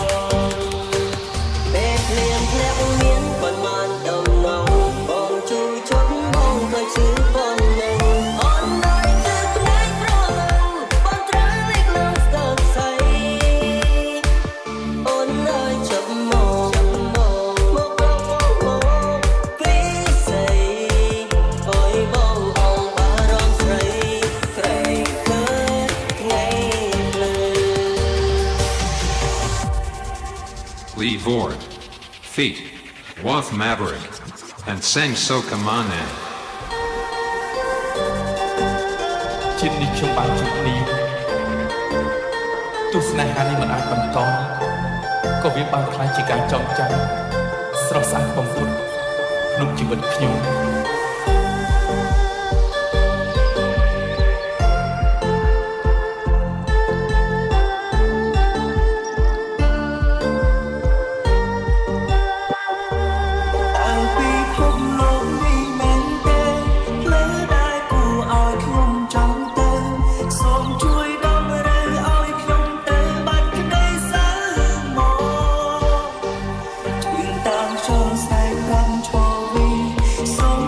ពេលភ្លៀងធ្លាក់មានប៉ុន្មានដំណងបងជួយជប់បងទៅជឿប៉ុណ្ណឹងអូននៅទៅភ្នែកប្រលឹងបងត្រូវលេខនឹងស្ទើរស្អី អូននៅចាប់មកពីស្អីអើយបងបងបារម្ភស្រីក្រែងឃើញថ្ងៃភ្លឺ Lee Vord. Feat. Wath Maverick. And Sang Soka Manan. ជាតិនេះខ្ញុំបានជួបនាងទស្សនៈនេះមិនអាចបន្តក៏វាបានខ្លាចជាការចងចាំស្រស់ស្អាតបំផុតក្នុងជីវិតខ្ញុំ តែពីភពលោកនេះមែនទេផ្លូវដែលគួរឲ្យខ្ញុំចង់ទៅសូមជួយដំរើឲ្យខ្ញុំទៅបាត់ក្តីសៅមកជួយតាមចូលស្អែកប្រាំឈរវីសូម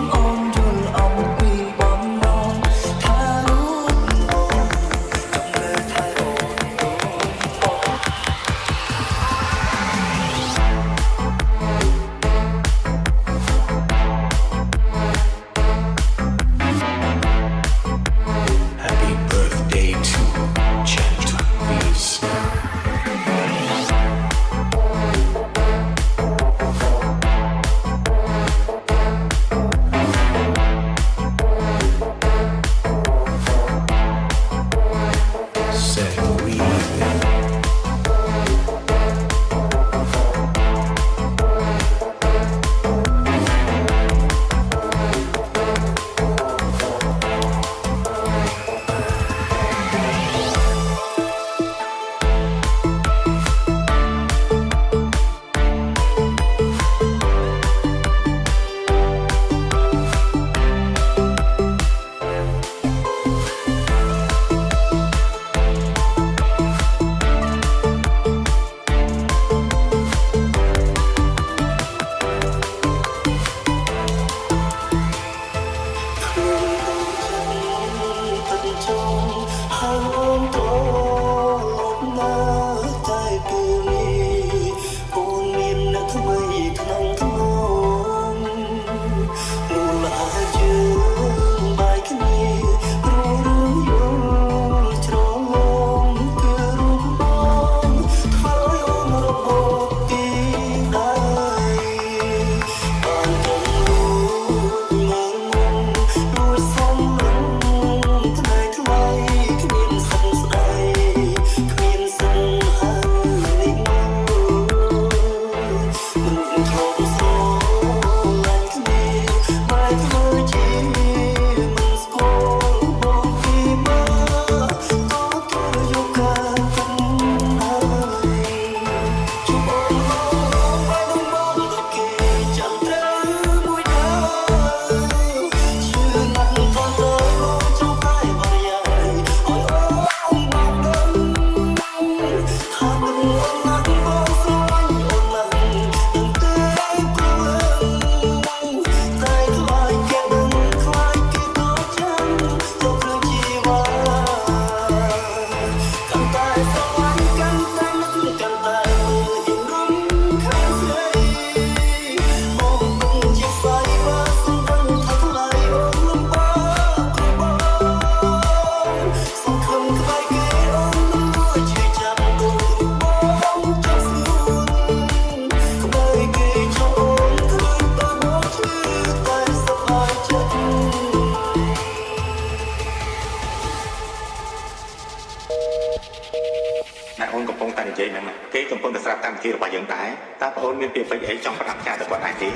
អូនកំពុងតែនិយាយហ្នឹងគេកំពុងតែស្រាប់តាមវិធីរបស់យើងដែរតើបងអូនមានពាក្យពេចន៍អីចង់ប្រាប់ចាទៅគាត់ដែរទេ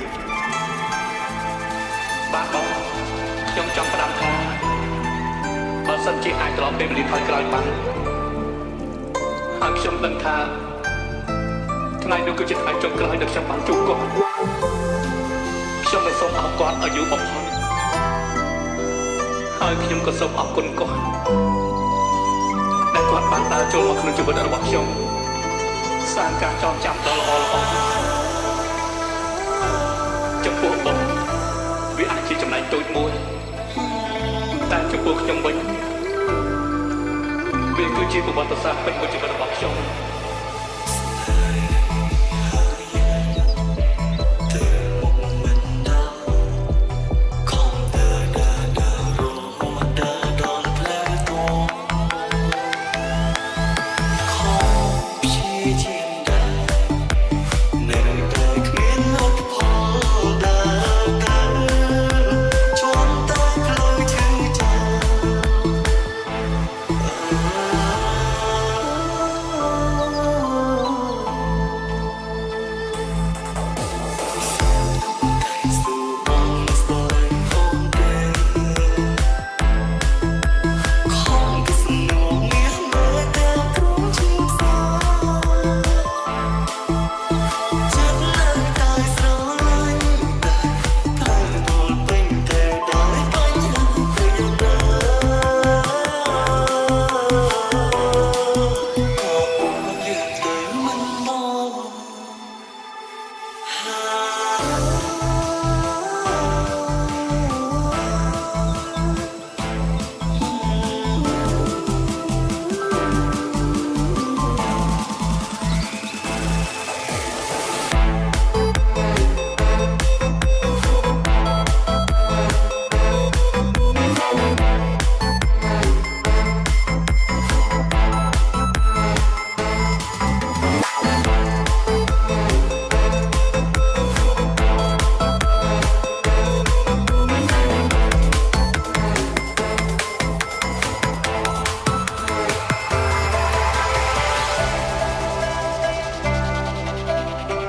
បាទបងខ្ញុំចង់ផ្ដាំថាបើសិនជាអាចត្រឡប់ពេលវេលាថយក្រោយបានហើយខ្ញុំដឹងថាថ្ងៃនោះគឺជាថ្ងៃចុងក្រោយដែលខ្ញុំបានជួបគាត់ខ្ញុំនឹងសូមអរគាត់ឲ្យយូរបំផុតហើយខ្ញុំក៏សូមអរគុណគាត់ដែលគាត់បានដើរចូលមកក្នុងជីវិតរបស់ខ្ញុំសាងការចងចាំដ៏ល្អល្អចំពោះបងវាអាចជាចំណែកតូចមួយតែចំពោះខ្ញុំវិញវាគឺជាប្រវត្តិសាស្ត្រពេញមួយជីវិតរបស់ខ្ញុំ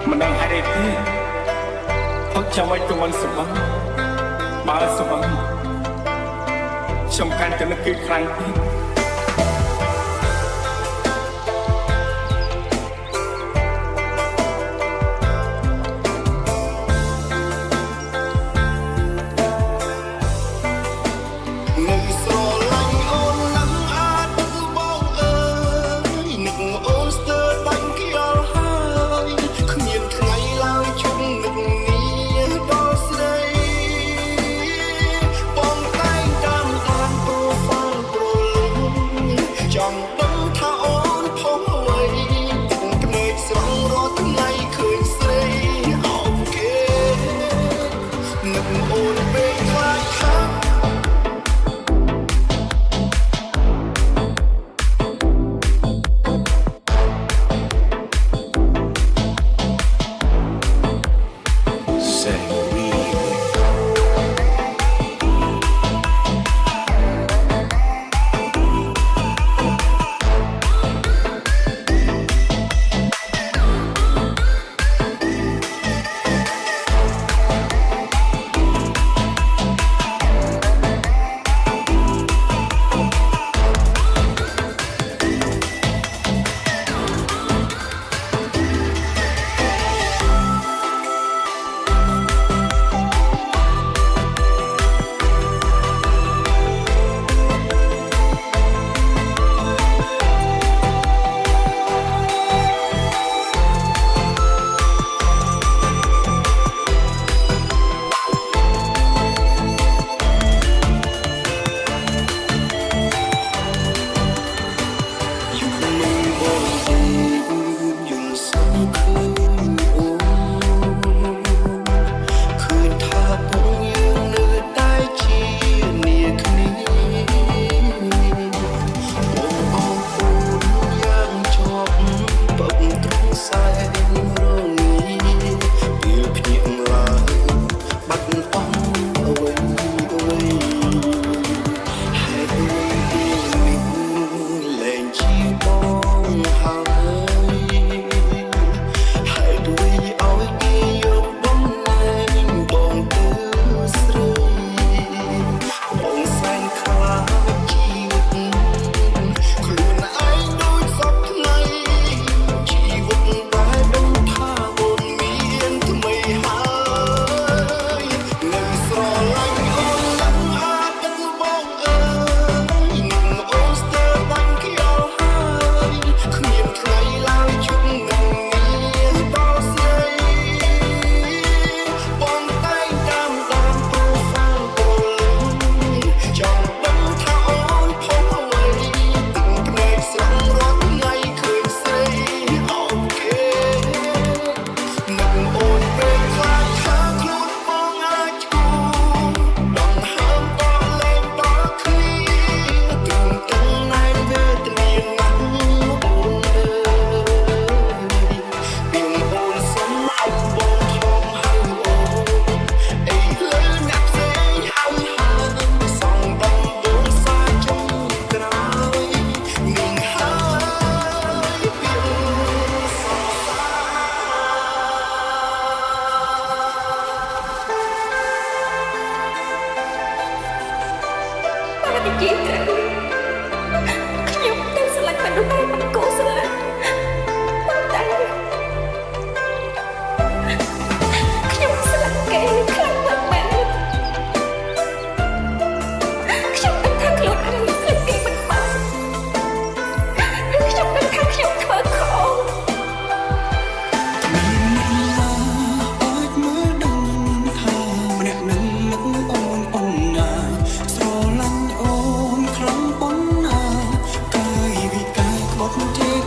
មិនដឹងហេតុអីទេអត់ចាំឲ្យទៅមិនសុខបើសុខខ្ញុំកាន់តែនឹកគឺខ្លាំងពេក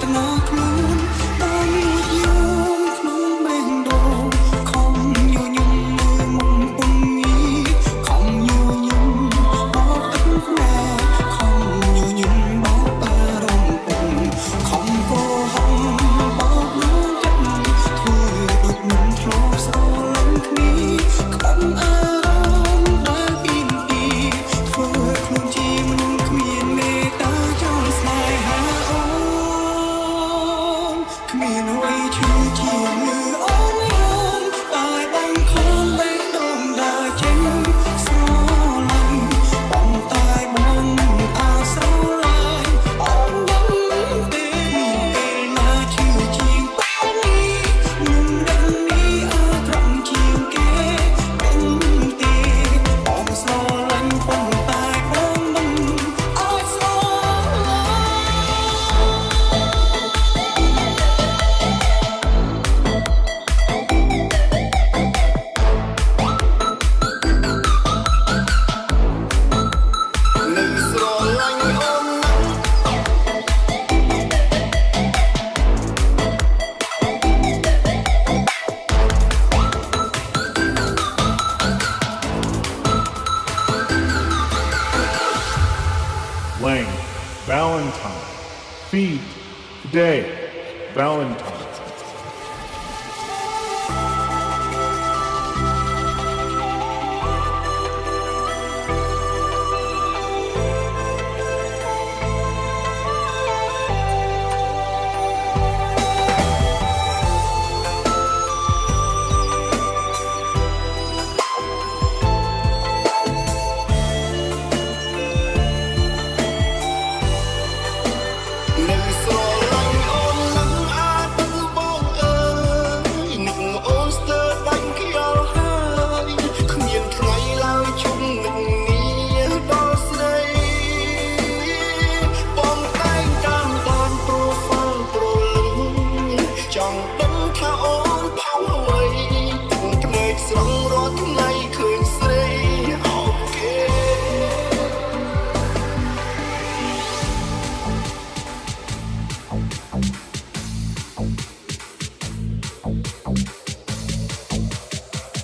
តនាខ្លួនបានយូរក្នុងបេះដូងខំញញឹមមើលមុំពុំងីខំញញឹមបោកទឹកភ្នែកខំញញឹមបោកអារម្មណ៍ពេញខំកោហំបោកលួងចិត្តធ្វើដូចមិនធ្លាប់ស្រឡាញ់គ្នាក្បត់អារម្មណ៍ដែលពីនទីធ្វើខ្លួនជាមនុស្សគ្មានមេត្តាចង់ស្នេហាអូនគ្មានអ្វីឈឺជាងលើអូនតែបងខំបេះដូងដើរចេញស្រឡាញ់បងតែបងអាចស្រឡាញ់អូនដឹងទេពេលណាឈឺជាងពេលនេះនឹងដឹងនេះអើត្រង់ជាងគេពេញទេបងស្រឡាញ់បងតែបងមិនអាចស្រឡាញ់ នៅស្រឡាញ់អូនណាស់ Lang, Valentine, feed, day, Valentine.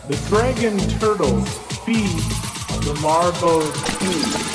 The dragon turtles feed the marble cube.